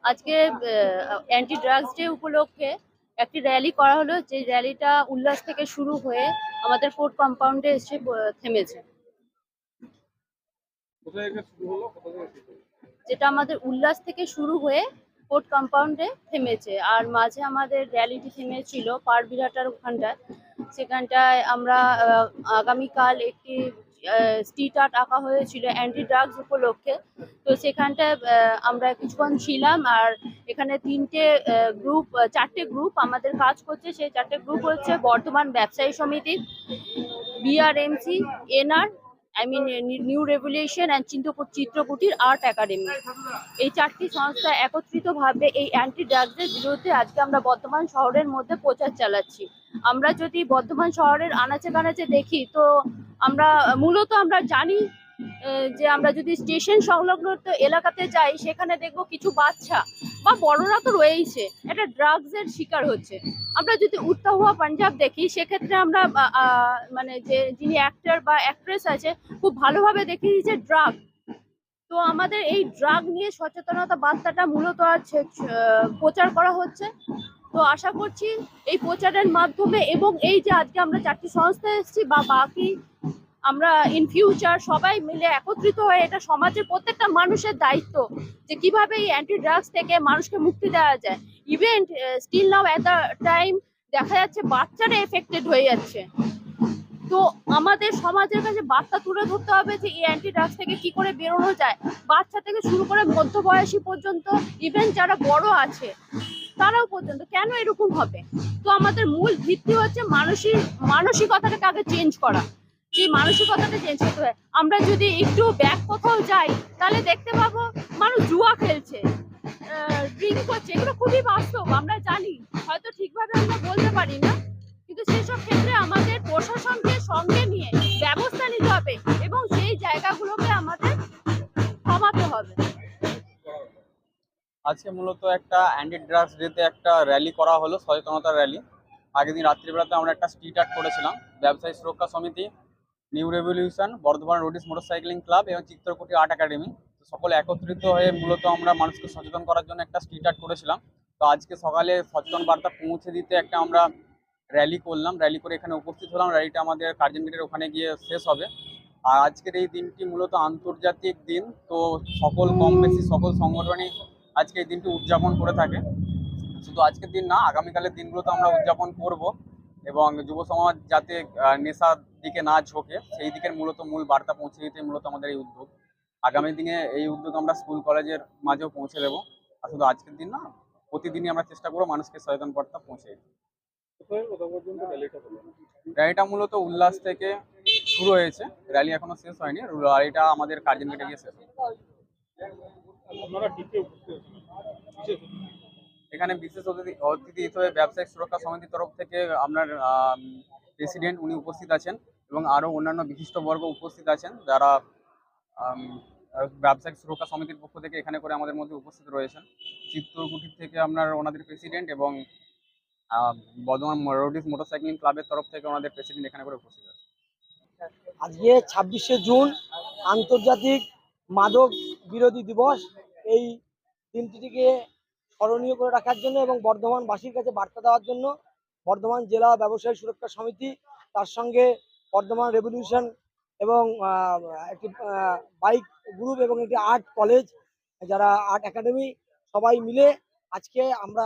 আজকে anti drugs day উপলক্ষে একটি র্যালি করা হলো, যে র্যালিটা উল্লাস থেকে শুরু হয়ে আমাদের কোর্ট কম্পাউন্ডে এসে থেমেছে। যেটা আমাদের উল্লাস থেকে শুরু হয়ে কোর্ট কম্পাউন্ডে থেমেছে, আর মাঝে আমাদের র্যালিটি থেমেছিল পারবিরাটার ওখানটায়। সেখানটায় আমরা আগামীকাল একটি স্ট্রিট আর্ট আঁকা হয়েছিল অ্যান্টি ড্রাগস উপলক্ষে। তো সেখানটায় আমরা কিছুক্ষণ ছিলাম, আর এখানে চারটে গ্রুপ আমাদের কাজ করছে। সেই চারটে গ্রুপ হচ্ছে বর্ধমান ব্যবসায়ী সমিতি, BRMC, NR new revolution and চিত্রকুটির আর্ট একাডেমি। এই চারটি সংস্থা একত্রিতভাবে এই অ্যান্টি ড্রাগসের বিরুদ্ধে আজকে আমরা বর্ধমান শহরের মধ্যে প্রচার চালাচ্ছি। আমরা যদি বর্ধমান শহরের আনাচে কানাচে দেখি, তো মূলত আমরা জানি যে আমরা যদি স্টেশন সংলগ্ন এলাকাতে যাই, সেখানে দেখবো কিছু বাচ্চা বা বড়রা তো রয়েইছে, একটা ড্রাগসের শিকার হচ্ছে। আমরা যদি উঠতা হুয়া পাঞ্জাব দেখি, সেক্ষেত্রে আমরা মানে যিনি অ্যাক্টর বা অ্যাক্ট্রেস আছে, খুব ভালোভাবে দেখিয়েছে ড্রাগ। তো আমাদের এই ড্রাগ নিয়ে সচেতনতা বার্তাটা মূলত প্রচার করা হচ্ছে। তো আশা করছি এই প্রচারের মাধ্যমে, এবং এই যে আজকে আমরা চারটি সংস্থা এসেছি বা বাকি আমরা ইন ফিউচার সবাই মিলে একত্রিত হয়ে, এটা সমাজের প্রত্যেকটা মানুষের দায়িত্ব যে কিভাবে এই অ্যান্টি ড্রাগস থেকে মানুষকে মুক্তি দেওয়া যায়। Even still now at the time দেখা যাচ্ছে বাচ্চারা এফেক্টেড হয়ে যাচ্ছে। তো আমাদের সমাজের কাছে বার্তা তুলে ধরতে হবে যে এই অ্যান্টি ড্রাগস থেকে কি করে বেরোনো যায়। বাচ্চা থেকে শুরু করে মধ্যবয়সী পর্যন্ত, ইভেন যারা বড় আছে তারাও পর্যন্ত কেন এরকম হবে। তো আমাদের মূল ভিত্তি হচ্ছে মানসিকতাটাকে আগে চেঞ্জ করা। সেই মানসিকতাটা চেঞ্জ করতে হবে। আমরা যদি একটু ব্যাক কোথাও যাই, তাহলে দেখতে পাবো মানুষ জুয়া খেলছে, ড্রিঙ্ক করছে। এগুলো খুবই বাস্তব, আমরা জানি, হয়তো ঠিকভাবে আমরা বলতে পারি না, কিন্তু সেসব ক্ষেত্রে আমাদের প্রশাসনকে সঙ্গে নিয়ে ব্যবস্থা নিতে হবে এবং সেই জায়গাগুলোকে আমাদের থামাতে হবে। আজকে মূলত একটা অ্যান্টি ড্রাগস ডেতে একটা র্যালি করা হলো, সচেতনতা র্যালি। আগের দিন রাত্রিবেলাতে আমরা একটা স্ট্রিট আর্ট করেছিলাম। ব্যবসায়ী সুরক্ষা সমিতি, new revolution, Bardhaman roadies motorcycling club এবং চিত্রকুটি আর্ট একাডেমি সকলে একত্রিত হয়ে মূলত আমরা মানুষকে সচেতন করার জন্য একটা স্ট্রিট আর্ট করেছিলাম। তো আজকে সকালে সচেতন বার্তা পৌঁছে দিতে একটা আমরা র্যালি করলাম। র্যালি করে এখানে উপস্থিত হলাম। র্যালিটা আমাদের কার্জন গেটের ওখানে গিয়ে শেষ হবে। আর আজকের এই দিনটি মূলত আন্তর্জাতিক দিন। তো কম বেশি সকল সংগঠনই আজকে এই দিনটি উদযাপন করে থাকে। শুধু আজকের দিন না, আগামীকালের দিনগুলোতে আমরা উদযাপন করব, এবং যুব সমাজ যাতে নেশার দিকে না ঝোঁকে, সেই দিকের মূল বার্তা পৌঁছে দিতে মূলত আমাদের এই উদ্যোগ। আগামী দিনে এই উদ্যোগ আমরা স্কুল কলেজের মাঝেও পৌঁছে দেবো। আর শুধু আজকের দিন না, প্রতিদিনই আমরা চেষ্টা করবো মানুষকে সচেতন বার্তা পৌঁছে দিতে। র্যালিটা মূলত উল্লাস থেকে শুরু হয়েছে, র্যালি এখনো শেষ হয়নি। র্যালিটা আমাদের কার্জন গেটে গিয়ে শেষ হবে। এখানে বিশেষ অতিথি হিসেবে ব্যবসায়িক সুরক্ষা সমিতির তরফ থেকে আপনার প্রেসিডেন্ট উনি উপস্থিত আছেন, এবং আরও অন্যান্য বিশিষ্ট বর্গ উপস্থিত আছেন, যারা ব্যবসায়িক সুরক্ষা সমিতির পক্ষ থেকে এখানে করে আমাদের মধ্যে উপস্থিত রয়েছেন। চিত্রকুটির থেকে আপনার ওনাদের প্রেসিডেন্ট, এবং বর্ধমান রোডিস মোটরসাইক্লিং ক্লাবের তরফ থেকে ওনাদের প্রেসিডেন্ট এখানে করে উপস্থিত আছে। আজকে 26শে জুন আন্তর্জাতিক মাদক বিরোধী দিবস। এই দিনটিকে স্মরণীয় করে রাখার জন্য এবং বর্ধমানবাসীর কাছে বার্তা দেওয়ার জন্য বর্ধমান জেলা ব্যবসায়ী সুরক্ষা সমিতি, তার সঙ্গে বর্ধমান রেভলিউশন এবং একটি বাইক গ্রুপ এবং একটি আর্ট কলেজ, যারা আর্ট একাডেমি, সবাই মিলে আজকে আমরা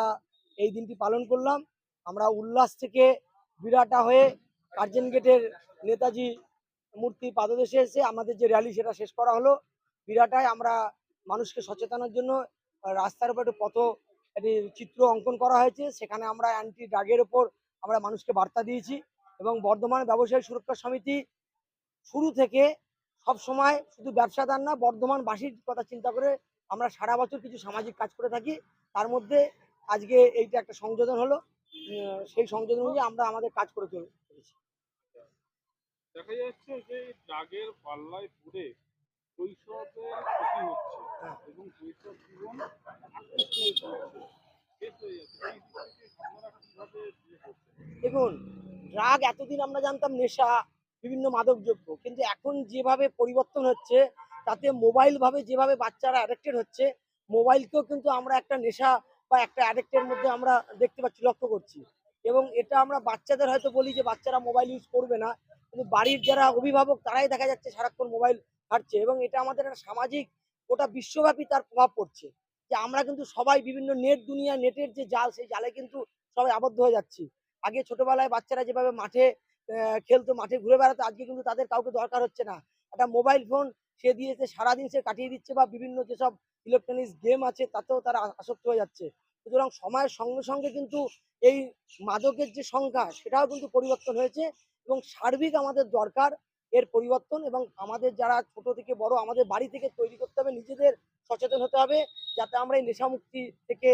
এই দিনটি পালন করলাম। আমরা উল্লাস থেকে বিরাটা হয়ে কার্জন গেটের নেতাজি মূর্তি পাদদেশে এসে আমাদের যে র্যালি সেটা শেষ করা হলো। বিরাটায় আমরা মানুষকে সচেতনের জন্য রাস্তার উপর একটি চিত্র অঙ্কন করা হয়েছে। সেখানে আমরা অ্যান্টি ড্রাগের ওপর আমরা মানুষকে বার্তা দিয়েছি, এবং বর্ধমান ব্যবসায়ী সুরক্ষা সমিতি শুরু থেকে সব সময় শুধু ব্যবসাদার না, বর্ধমানবাসীর কথা চিন্তা করে আমরা সারা বছর কিছু সামাজিক কাজ করে থাকি। তার মধ্যে আজকে এইটা একটা সংযোজন হলো। সেই সংযোজন অনুযায়ী আমরা আমাদের কাজ করে চলেছি। দেখা যাচ্ছে যে ড্রাগের পাল্লায় পড়ে শৈশবে ক্ষতি হচ্ছে এবং শৈশব জীবন আকৃষ্ট হয়ে যাচ্ছে। দেখুন, ড্রাগ এতদিন আমরা জানতাম নেশা, বিভিন্ন মাদকদ্রব্য, কিন্তু এখন যেভাবে পরিবর্তন হচ্ছে, তাতে মোবাইল ভাবে যেভাবে বাচ্চারা অ্যাডিক্টেড হচ্ছে, মোবাইলকেও কিন্তু আমরা একটা নেশা বা একটা অ্যাডিক্টের মধ্যে আমরা দেখতে পাচ্ছি, লক্ষ্য করছি। এবং এটা আমরা বাচ্চাদের হয়তো বলি যে বাচ্চারা মোবাইল ইউজ করবে না, কিন্তু বাড়ির যারা অভিভাবক তারাই দেখা যাচ্ছে সারাক্ষণ মোবাইল ঘাঁটছে। এবং এটা আমাদের একটা সামাজিক, গোটা বিশ্বব্যাপী তার প্রভাব পড়ছে, যে আমরা কিন্তু সবাই বিভিন্ন নেট দুনিয়া, নেটের যে জাল, সেই জালে কিন্তু সবাই আবদ্ধ হয়ে যাচ্ছি। আগে ছোটবেলায় বাচ্চারা যেভাবে মাঠে খেলতো, মাঠে ঘুরে বেড়াতো, আজকে কিন্তু তাদের কাউকে দরকার হচ্ছে না। একটা মোবাইল ফোন সে দিয়েছে, সারাদিন সে কাটিয়ে দিচ্ছে, বা বিভিন্ন যেসব ইলেকট্রনিক্স গেম আছে তাতেও তারা আসক্ত হয়ে যাচ্ছে। সুতরাং সময়ের সঙ্গে সঙ্গে কিন্তু এই মাদকের যে সংখ্যা সেটাও কিন্তু পরিবর্তন হয়েছে, এবং সার্বিক আমাদের দরকার এর পরিবর্তন। এবং আমাদের যারা ছোট থেকে বড়, আমাদের বাড়ি থেকে তৈরি করতে হবে, নিজেদের সচেতন হতে হবে, যাতে আমরা এই নেশামুক্তি থেকে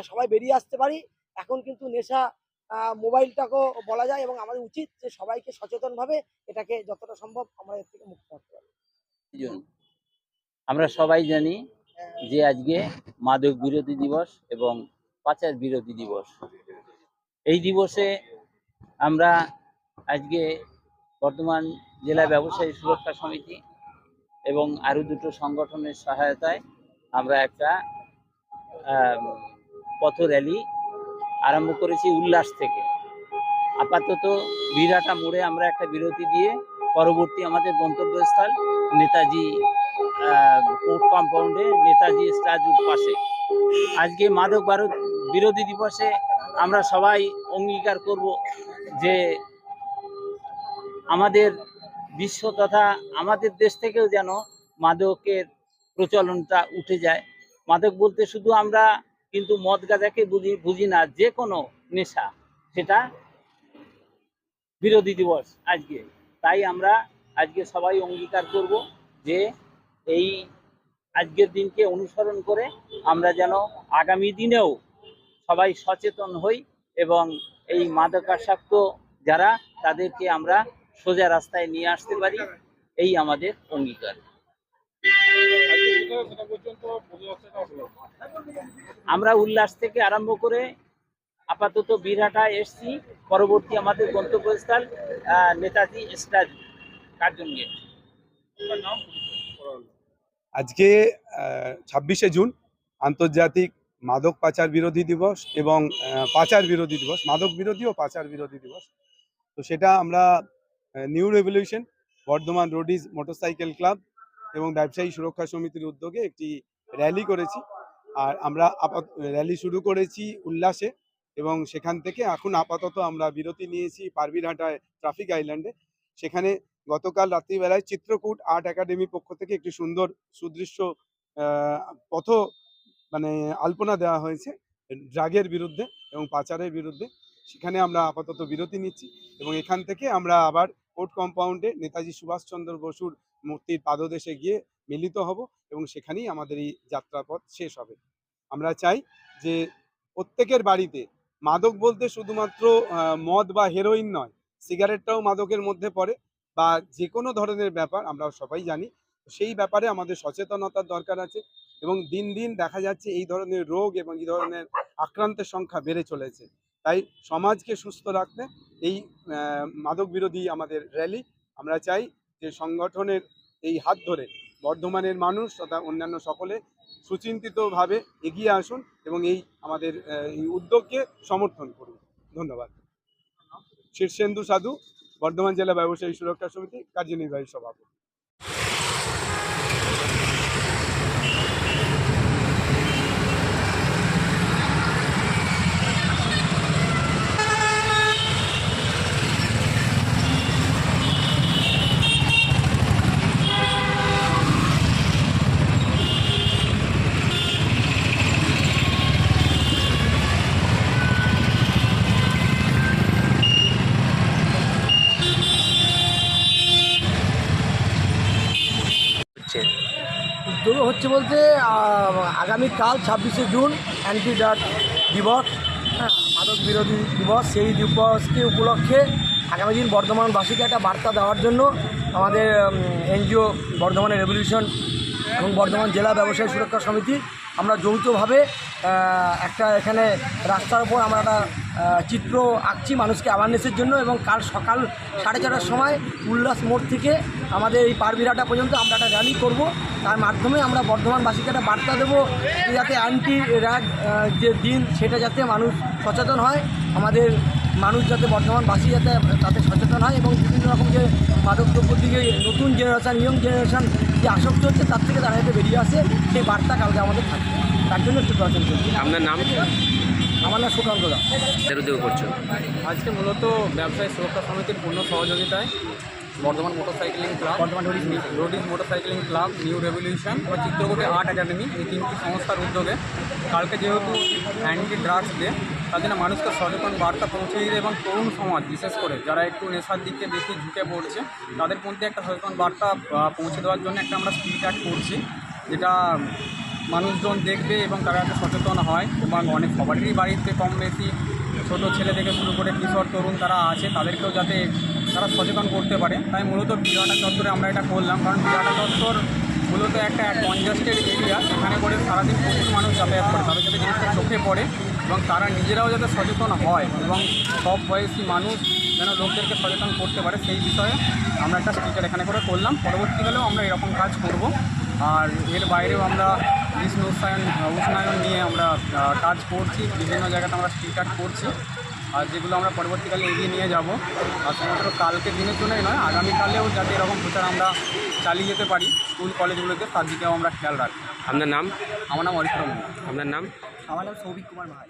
সবাই বেরিয়ে আসতে পারি। এখন কিন্তু নেশা মোবাইলটাকেও বলা যায়, এবং আমাদের উচিত যে সবাইকে সচেতনভাবে এটাকে যতটা সম্ভব আমরা এর থেকে মুক্ত হতে পারি। জন। আমরা সবাই জানি যে আজকে মাদক বিরোধী দিবস এবং পাচার বিরোধী দিবস। এই দিবসে আমরা আজকে বর্ধমান জেলা ব্যবসায়ী সুরক্ষা সমিতি এবং আরো দুটো সংগঠনের সহায়তায় আমরা একটা পথ র্যালি আরম্ভ করেছি উল্লাস থেকে। আপাতত বিরাটা মোড়ে আমরা একটা বিরতি দিয়ে পরবর্তী আমাদের গন্তব্যস্থল নেতাজি কোর্ট কম্পাউন্ডে, নেতাজি স্ট্যাচুর পাশে। আজকে মাদক বিরোধী দিবসে আমরা সবাই অঙ্গীকার করব যে আমাদের বিশ্ব তথা আমাদের দেশ থেকেও যেন মাদকের প্রচলনটা উঠে যায়। মাদক বলতে শুধু আমরা কিন্তু মদ গাঁজাকে বুঝি না, যে কোনো নেশা, সেটা বিরোধী দিবস আজকে। তাই আমরা আজকে সবাই অঙ্গীকার করব যে এই আজকের দিনকে অনুসরণ করে আমরা যেন আগামী দিনেও সবাই সচেতন হই এবং এই মাদকাসক্ত যারা, তাদেরকে আমরা সোজা রাস্তায় নিয়ে আসতে পারি, এই আমাদের অঙ্গীকার। আমরা উল্লাস থেকে আরম্ভ করে আপাতত বীরহাটায় এসছি, পরবর্তী আমাদের গন্তব্যস্থল নেতাজি স্ট্যাচু, কার্জন গেট। আজকে 26শে জুন আন্তর্জাতিক মাদক পাচার বিরোধী দিবস এবং পাচার বিরোধী দিবস, মাদক বিরোধী ও পাচার বিরোধী দিবস। তো সেটা আমরা new revolution, Bardhaman Roadies motorcycle club এবং ব্যবসায়ী সুরক্ষা সমিতির উদ্যোগে একটি র্যালি করেছি। আর আমরা র্যালি শুরু করেছি উল্লাসে, এবং সেখান থেকে এখন আপাতত আমরা বিরতি নিয়েছি পারবিরহাটায় ট্রাফিক আইল্যান্ডে। সেখানে গতকাল রাত্রিবেলায় চিত্রকূট আর্ট একাডেমির পক্ষ থেকে একটি সুন্দর সুদৃশ্য পথ আলপনা দেওয়া হয়েছে ড্রাগের বিরুদ্ধে এবং পাচারের বিরুদ্ধে। সেখানে আমরা আপাতত বিরতি নিচ্ছি, এবং এখান থেকে আমরা আবার কোর্ট কম্পাউন্ডে নেতাজি সুভাষচন্দ্র বসুর মূর্তির পাদদেশে গিয়ে মিলিত হব, এবং সেখানেই আমাদের এই যাত্রাপথ শেষ হবে। আমরা চাই যে প্রত্যেকের বাড়িতে, মাদক বলতে শুধুমাত্র মদ বা হেরোইন নয়, সিগারেটটাও মাদকের মধ্যে পড়ে, বা যে কোনো ধরনের ব্যাপার আমরা সবাই জানি। সেই ব্যাপারে আমাদের সচেতনতার দরকার আছে, এবং দিন দিন দেখা যাচ্ছে এই ধরনের রোগ এবং এই ধরনের আক্রান্তের সংখ্যা বেড়ে চলেছে। তাই সমাজকে সুস্থ রাখতে এই মাদক বিরোধী আমাদের র্যালি। আমরা চাই যে সংগঠনের এই হাত ধরে বর্ধমানের মানুষ তথা অন্যান্য সকলে সুচিন্তিতভাবে এগিয়ে আসুন এবং এই আমাদের এই উদ্যোগকে সমর্থন করুন। ধন্যবাদ। শীর্ষেন্দু সাধু, বর্ধমান জেলা ব্যবসায়ী সুরক্ষা সমিতি, কার্যনির্বাহী সভাপতি। উদ্যোগ হচ্ছে বলতে আগামীকাল 26শে জুন অ্যান্টি ড্রাগ দিবস, মাদক বিরোধী দিবস। সেই দিবসকে উপলক্ষে আগামী দিন বর্ধমানবাসীকে একটা বার্তা দেওয়ার জন্য আমাদের এনজিও বর্ধমান রেভলিউশন এবং বর্ধমান জেলা ব্যবসায়ী সুরক্ষা সমিতি আমরা যৌথভাবে একটা এখানে রাস্তার উপর আমরা একটা চিত্র আঁকছি মানুষকে অ্যাওয়ারনেসের জন্য, এবং কাল সকাল 4:30টার সময় উল্লাস মোড় থেকে আমাদের এই পারবিরাটা পর্যন্ত আমরা একটা র্যালি করব। তার মাধ্যমে আমরা বর্ধমানবাসীকে একটা বার্তা দেবো যে যাতে অ্যান্টি র্যাগ যে দিন সেটা যাতে মানুষ সচেতন হয়, আমাদের মানুষ যাতে বর্ধমানবাসী যাতে তাতে সচেতন হয় এবং বিভিন্ন রকম যে মাদকদ্রব্যের দিকে নতুন জেনারেশান ইয়ং জেনারেশান যে আসক্ত হচ্ছে তার থেকে তারা যাতে বেরিয়ে আসে, সেই বার্তা কালকে আমাদের থাকবে। তার জন্য একটু প্রয়োজন করছি। আপনার নাম? আমার নাম সুকান্ত দাস। এর উদ্যোগ করছো? আজকে মূলত ব্যবসায়ী সুরক্ষা সমিতির পূর্ণ সহযোগিতায় Bardhaman motorcycling club, roadies motorcycling club, new revolution ও চিত্রকূটে আর্ট একাডেমি, এই তিনটি সংস্থার উদ্যোগে কালকে যেহেতু অ্যান্টি ড্রাগস ডে, তার জন্য মানুষকে সচেতন বার্তা পৌঁছে দিতে এবং তরুণ সমাজ বিশেষ করে যারা একটু নেশার দিকে বেশি ঝুঁকে পড়ছে তাদের মধ্যে একটা সচেতন বার্তা পৌঁছে দেওয়ার জন্য একটা আমরা স্ট্রিট আর্ট করছি, যেটা মানুষজন দেখবে এবং তারা একটা সচেতন হয়। এবং অনেক সবারই বাড়িতে কম বেশি ছোটো ছেলে থেকে শুরু করে কিশোর তরুণ তারা আছে, তাদেরকেও যাতে তারা সচেতন করতে পারে। তাই মূলত বিরাটা চত্বরে আমরা এটা করলাম, কারণ বিরাটা চত্বর মূলত একটা কনজাস্টেড এরিয়া, সেখানে করে সারাদিন প্রচুর মানুষ যাতায়াত করে, তাদের যাতে জিনিসটা চোখে পড়ে এবং তারা নিজেরাও যাতে সচেতন হয় এবং সব বয়সী মানুষ যেন লোকদেরকে সচেতন করতে পারে, সেই বিষয়ে আমরা একটা স্টিকার এখানে করে করলাম। পরবর্তীকালেও আমরা এরকম কাজ করব। আর এর বাইরেও আমরা বিষ্ণু উষ্ণায়ন নিয়ে আমরা কাজ করছি, বিভিন্ন জায়গাতে আমরা স্ট্রিট আর্ট করছি, আর যেগুলো আমরা পরবর্তীকালে এগিয়ে নিয়ে যাব। আর শুধুমাত্র কালকে দিনের জন্যই নয়, আগামীকালেও যাতে এরকম প্রচার আমরা চালিয়ে যেতে পারি স্কুল কলেজগুলোতে, তার দিকেও আমরা খেয়াল রাখি। আপনার নাম? আমার নাম অরিত্র মন্ডল। আপনার নাম? আমার নাম সৌভিক কুমার মাহাই।